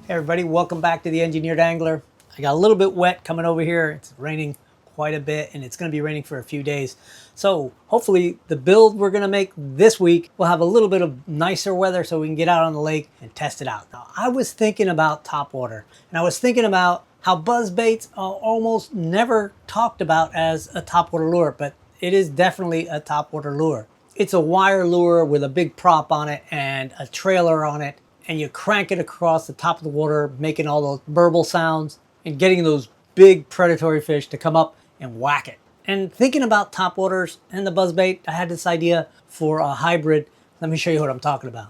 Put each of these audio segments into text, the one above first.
Hey everybody, welcome back to the Engineered Angler. I got a little bit wet coming over here. It's raining quite a bit and it's going to be raining for a few days. So hopefully the build we're going to make this week will have a little bit of nicer weather so we can get out on the lake and test it out. Now I was thinking about topwater and I was thinking about how buzzbaits are almost never talked about as a topwater lure, but it is definitely a topwater lure. It's a wire lure with a big prop on it and a trailer on it, and you crank it across the top of the water, making all those burble sounds and getting those big predatory fish to come up and whack it. And thinking about topwaters and the buzzbait, I had this idea for a hybrid. Let me show you what I'm talking about.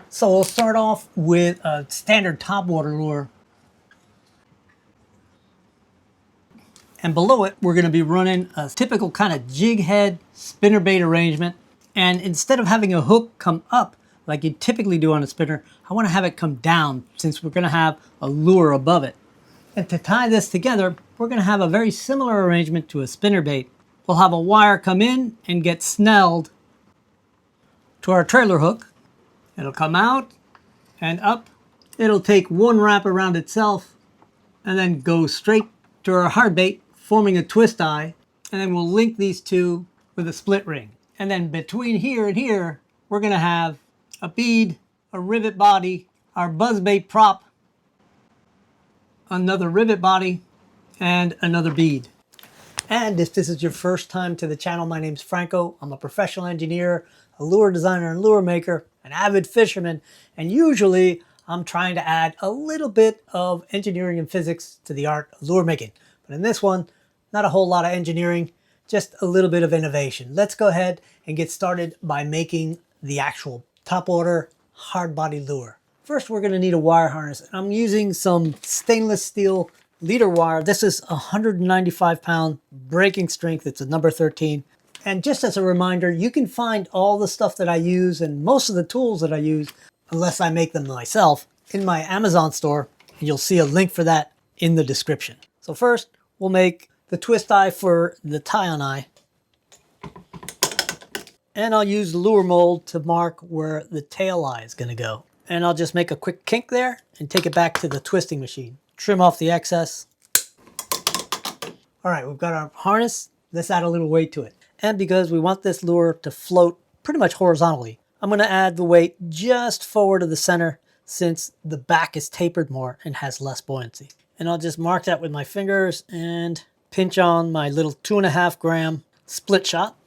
So we'll start off with a standard topwater lure. And below it, we're gonna be running a typical kind of jig head spinnerbait arrangement. And instead of having a hook come up like you typically do on a spinner, I want to have it come down since we're going to have a lure above it. And to tie this together, we're going to have a very similar arrangement to a spinnerbait. We'll have a wire come in and get snelled to our trailer hook. It'll come out and up. It'll take one wrap around itself and then go straight to our hardbait, forming a twist eye. And then we'll link these two with a split ring. And then between here and here, we're going to have a bead, a rivet body, our buzzbait prop, another rivet body, and another bead. And if this is your first time to the channel, my name's Franco. I'm a professional engineer, a lure designer and lure maker, an avid fisherman, and usually I'm trying to add a little bit of engineering and physics to the art of lure making. But in this one, not a whole lot of engineering, just a little bit of innovation. Let's go ahead and get started by making the actual topwater hard body lure. First, we're going to need a wire harness. I'm using some stainless steel leader wire. This is 195 pound breaking strength. It's a number 13. And just as a reminder, you can find all the stuff that I use and most of the tools that I use, unless I make them myself, in my Amazon store. And you'll see a link for that in the description. So first, we'll make the twist eye for the tie-on eye. And I'll use the lure mold to mark where the tail eye is going to go. And I'll just make a quick kink there and take it back to the twisting machine. Trim off the excess. All right, we've got our harness. Let's add a little weight to it. And because we want this lure to float pretty much horizontally, I'm going to add the weight just forward of the center since the back is tapered more and has less buoyancy. And I'll just mark that with my fingers and pinch on my little 2.5 gram split shot.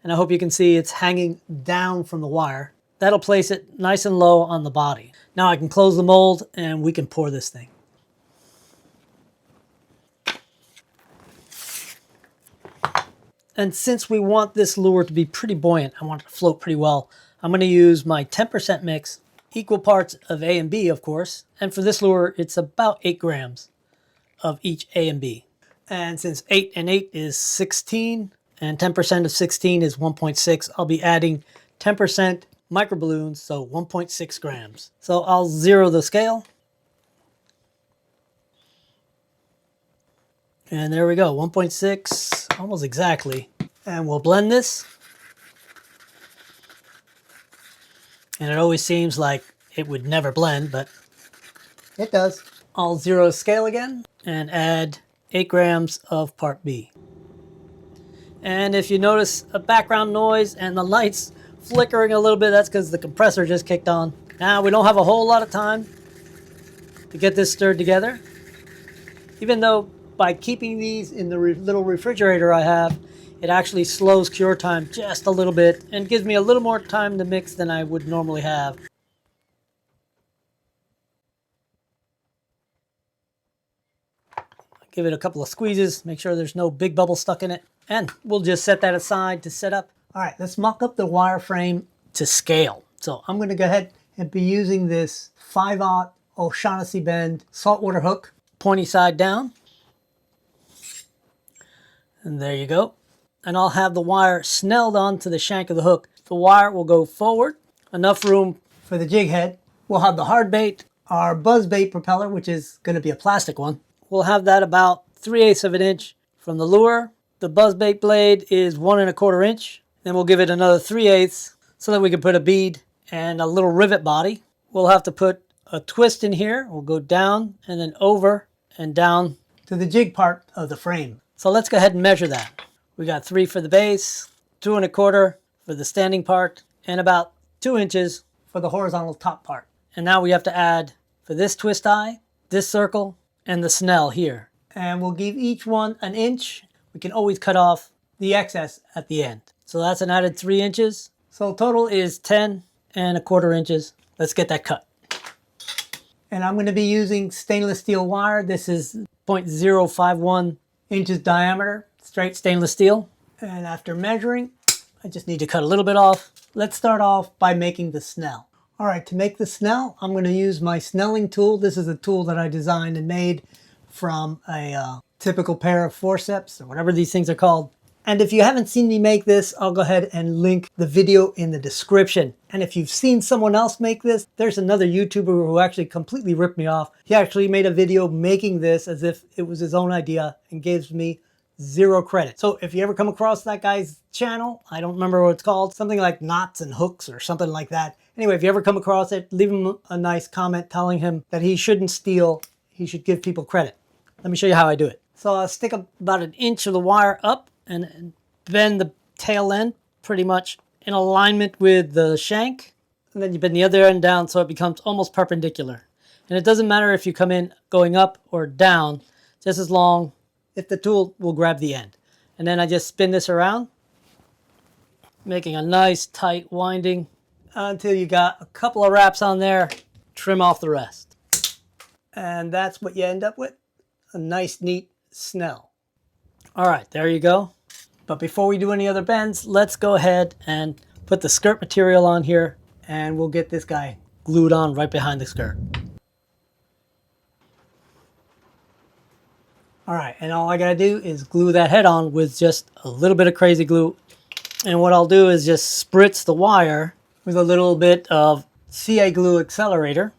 And I hope you can see it's hanging down from the wire. That'll place it nice and low on the body. Now I can close the mold and we can pour this thing. And since we want this lure to be pretty buoyant, I want it to float pretty well, I'm going to use my 10% mix, equal parts of A and B, of course. And for this lure, it's about 8 grams of each A and B. And since 8 and 8 is 16, and 10% of 16 is 1.6. I'll be adding 10% microballoons, so 1.6 grams. So I'll zero the scale. And there we go, 1.6, almost exactly. And we'll blend this. And it always seems like it would never blend, but it does. I'll zero the scale again and add 8 grams of part B. And if you notice a background noise and the lights flickering a little bit, that's because the compressor just kicked on. Now we don't have a whole lot of time to get this stirred together. Even though by keeping these in the little refrigerator I have, it actually slows cure time just a little bit and gives me a little more time to mix than I would normally have. Give it a couple of squeezes, make sure there's no big bubble stuck in it. And we'll just set that aside to set up. All right, let's mock up the wireframe to scale. So I'm going to go ahead and be using this 5/0 O'Shaughnessy bend saltwater hook, pointy side down. And there you go. And I'll have the wire snelled onto the shank of the hook. The wire will go forward, enough room for the jig head. We'll have the hard bait, our buzzbait propeller, which is going to be a plastic one. We'll have that about 3/8 of an inch from the lure. The buzzbait blade is 1 1/4 inch. Then we'll give it another 3/8 so that we can put a bead and a little rivet body. We'll have to put a twist in here. We'll go down and then over and down to the jig part of the frame. So let's go ahead and measure that. We got 3 for the base, 2 1/4 for the standing part, and about 2 inches for the horizontal top part. And now we have to add for this twist eye, this circle, and the snell here. And we'll give each one an inch. We can always cut off the excess at the end. So that's an added 3 inches. So total is 10 1/4 inches. Let's get that cut. And I'm going to be using stainless steel wire. This is 0.051 inches diameter, straight stainless steel. And after measuring, I just need to cut a little bit off. Let's start off by making the snell. All right, to make the snell, I'm going to use my snelling tool. This is a tool that I designed and made from a typical pair of forceps, or whatever these things are called. And if you haven't seen me make this, I'll go ahead and link the video in the description. And if you've seen someone else make this, there's another YouTuber who actually completely ripped me off. He actually made a video making this as if it was his own idea and gives me 0 credit. So if you ever come across that guy's channel, I don't remember what it's called, something like Knots and Hooks or something like that. Anyway, if you ever come across it, leave him a nice comment telling him that he shouldn't steal, he should give people credit. Let me show you how I do it. So I'll stick about 1 inch of the wire up and bend the tail end pretty much in alignment with the shank. And then you bend the other end down so it becomes almost perpendicular. And it doesn't matter if you come in going up or down, just as long if the tool will grab the end. And then I just spin this around, making a nice tight winding until you got a couple of wraps on there, trim off the rest. And that's what you end up with, a nice neat snell. All right, there you go. But before we do any other bends, let's go ahead and put the skirt material on here, and we'll get this guy glued on right behind the skirt. All right, and all I gotta do is glue that head on with just a little bit of crazy glue. And what I'll do is just spritz the wire with a little bit of CA glue accelerator.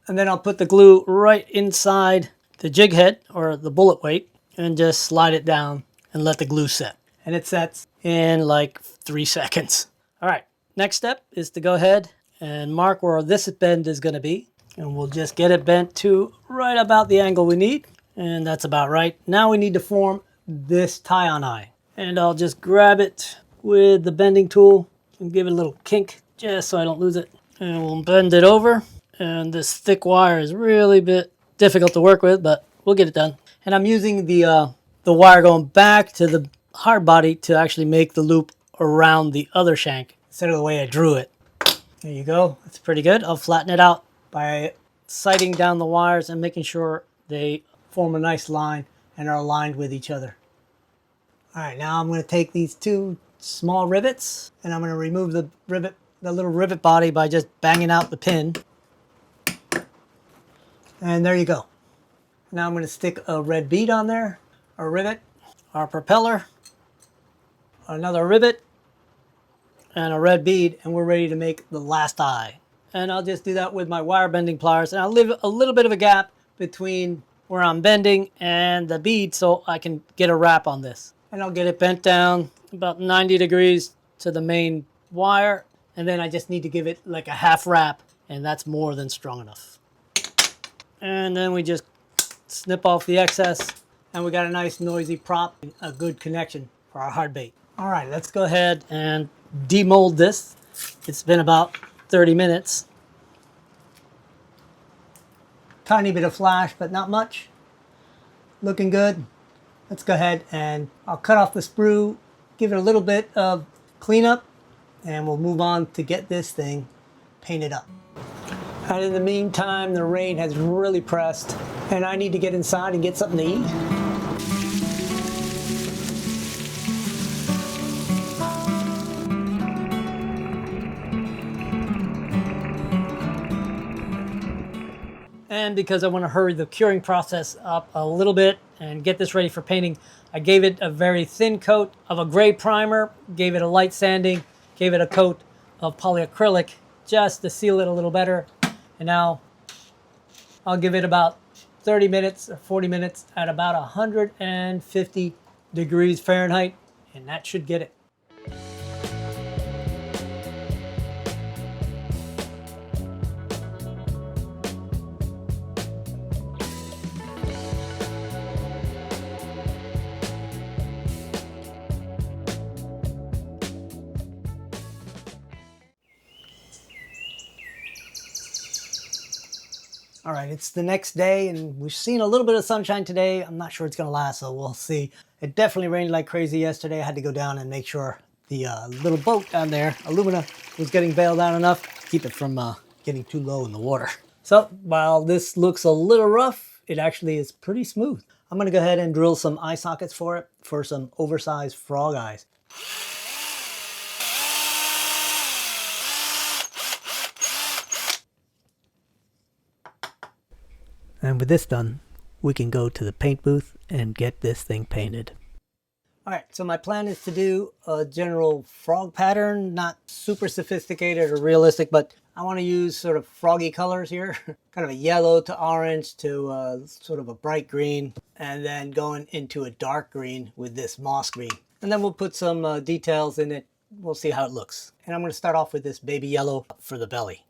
And then I'll put the glue right inside the jig head or the bullet weight and just slide it down and let the glue set. And it sets in like 3 seconds. All right, next step is to go ahead and mark where this bend is gonna be. And we'll just get it bent to right about the angle we need. And that's about right. Now we need to form this tie-on eye. And I'll just grab it with the bending tool and give it a little kink just so I don't lose it. And we'll bend it over. And this thick wire is really a bit difficult to work with, but we'll get it done. And I'm using the wire going back to the hard body to actually make the loop around the other shank instead of the way I drew it. There you go. That's pretty good. I'll flatten it out by sighting down the wires and making sure they form a nice line and are aligned with each other. All right, now I'm going to take these 2 small rivets and I'm going to remove the little rivet body by just banging out the pin. And there you go. Now I'm going to stick a red bead on there, a rivet, our propeller, another rivet, and a red bead, and we're ready to make the last eye. And I'll just do that with my wire bending pliers, and I'll leave a little bit of a gap between where I'm bending and the bead so I can get a wrap on this. And I'll get it bent down about 90 degrees to the main wire, and then I just need to give it like a half wrap, and that's more than strong enough. And then we just snip off the excess, and we got a nice noisy prop, a good connection for our hard bait. All right, let's go ahead and demold this. It's been about 30 minutes. Tiny bit of flash, but not much. Looking good. Let's go ahead and I'll cut off the sprue, give it a little bit of cleanup, and we'll move on to get this thing painted up. And in the meantime, the rain has really pressed, and I need to get inside and get something to eat. And because I want to hurry the curing process up a little bit and get this ready for painting, I gave it a very thin coat of a gray primer, gave it a light sanding, gave it a coat of polyacrylic just to seal it a little better. And now I'll give it about 30 minutes or 40 minutes at about 150 degrees Fahrenheit, and that should get it. All right, it's the next day and we've seen a little bit of sunshine today. I'm not sure it's gonna last, so we'll see. It definitely rained like crazy yesterday. I had to go down and make sure the little boat down there, Alumina, was getting bailed out enough to keep it from getting too low in the water. So while this looks a little rough, it actually is pretty smooth. I'm gonna go ahead and drill some eye sockets for it for some oversized frog eyes. And with this done, we can go to the paint booth and get this thing painted. All right, so my plan is to do a general frog pattern, not super sophisticated or realistic, but I want to use sort of froggy colors here, kind of a yellow to orange to sort of a bright green, and then going into a dark green with this moss green. And then we'll put some details in it. We'll see how it looks. And I'm going to start off with this baby yellow for the belly.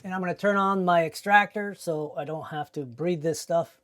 And I'm going to turn on my extractor so I don't have to breathe this stuff.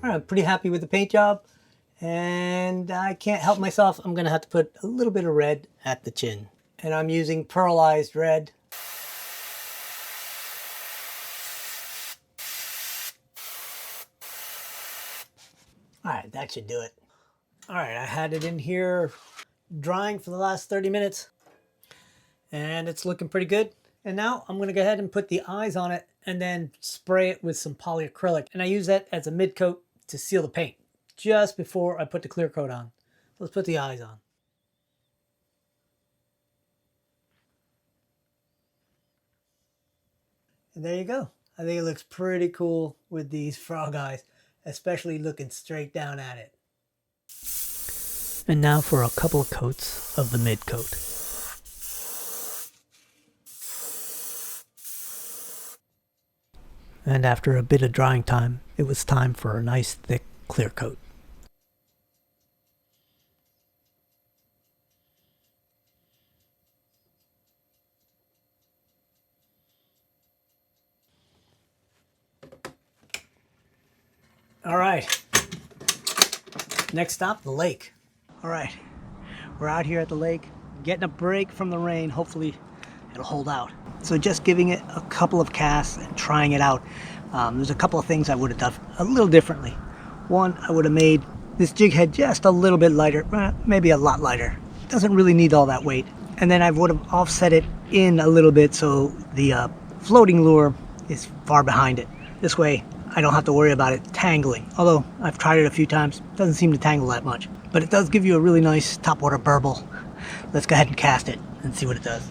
I'm pretty happy with the paint job, and I can't help myself. I'm gonna have to put a little bit of red at the chin, and I'm using pearlized red. All right, that should do it. All right, I had it in here drying for the last 30 minutes, and it's looking pretty good. And now I'm gonna go ahead and put the eyes on it and then spray it with some polyacrylic. And I use that as a mid coat to seal the paint just before I put the clear coat on. Let's put the eyes on. And there you go. I think it looks pretty cool with these frog eyes, especially looking straight down at it. And now for a couple of coats of the mid coat. And after a bit of drying time, it was time for a nice thick clear coat. All right, next stop, the lake. All right, we're out here at the lake, getting a break from the rain. Hopefully it'll hold out. So just giving it a couple of casts and trying it out. There's a couple of things I would have done a little differently. One, I would have made this jig head just a little bit lighter, maybe a lot lighter. Doesn't really need all that weight. And then I would have offset it in a little bit so the floating lure is far behind it. This way I don't have to worry about it tangling. Although I've tried it a few times, doesn't seem to tangle that much. But it does give you a really nice topwater burble. Let's go ahead and cast it and see what it does.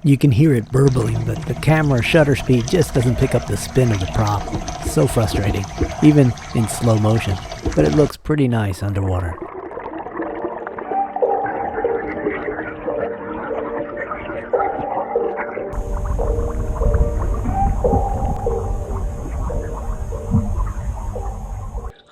You can hear it burbling, but the camera shutter speed just doesn't pick up the spin of the prop. It's so frustrating, even in slow motion. But it looks pretty nice underwater.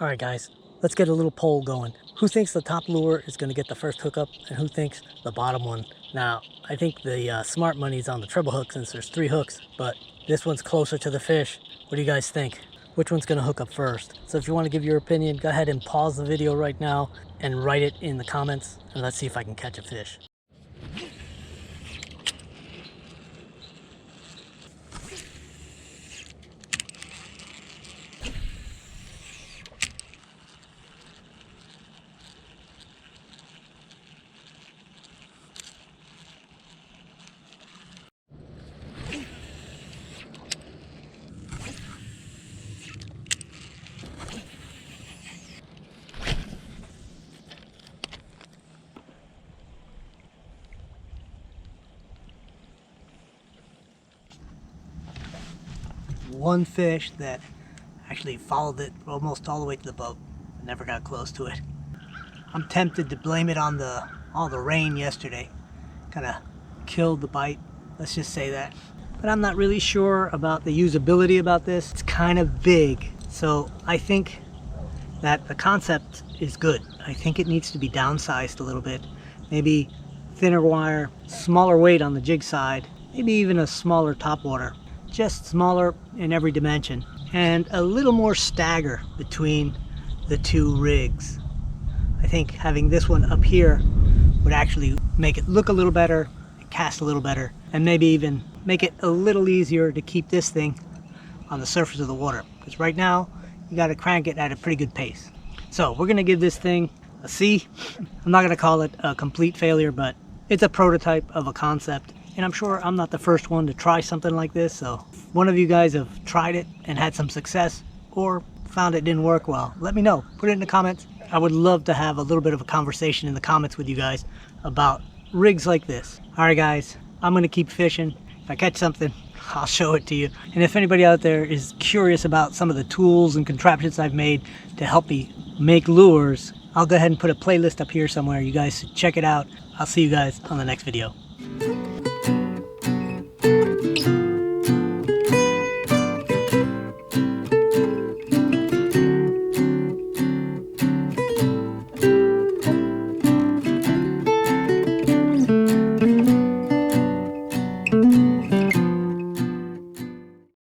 All right, guys, let's get a little poll going. Who thinks the top lure is going to get the first hookup, and who thinks the bottom one? Now, I think the smart money's on the treble hook since there's 3 hooks, but this one's closer to the fish. What do you guys think? which one's going to hook up first. So if you want to give your opinion, go ahead and pause the video right now and write it in the comments, and let's see if I can catch a fish. One fish that actually followed it almost all the way to the boat. I never got close to it. I'm tempted to blame it on all the rain yesterday. Kind of killed the bite, let's just say that. But I'm not really sure about the usability about this. It's kind of big, so I think that the concept is good. I think it needs to be downsized a little bit. Maybe thinner wire, smaller weight on the jig side, maybe even a smaller topwater. Just smaller in every dimension, and a little more stagger between the two rigs. I think having this one up here would actually make it look a little better, cast a little better, and maybe even make it a little easier to keep this thing on the surface of the water, because right now you got to crank it at a pretty good pace. So we're gonna give this thing a C. I'm not gonna call it a complete failure, but it's a prototype of a concept. And I'm sure I'm not the first one to try something like this, so if one of you guys have tried it and had some success or found it didn't work well, let me know. Put it in the comments. I would love to have a little bit of a conversation in the comments with you guys about rigs like this. All right, guys, I'm going to keep fishing. If I catch something, I'll show it to you. And if anybody out there is curious about some of the tools and contraptions I've made to help me make lures, I'll go ahead and put a playlist up here somewhere. You guys should check it out. I'll see you guys on the next video.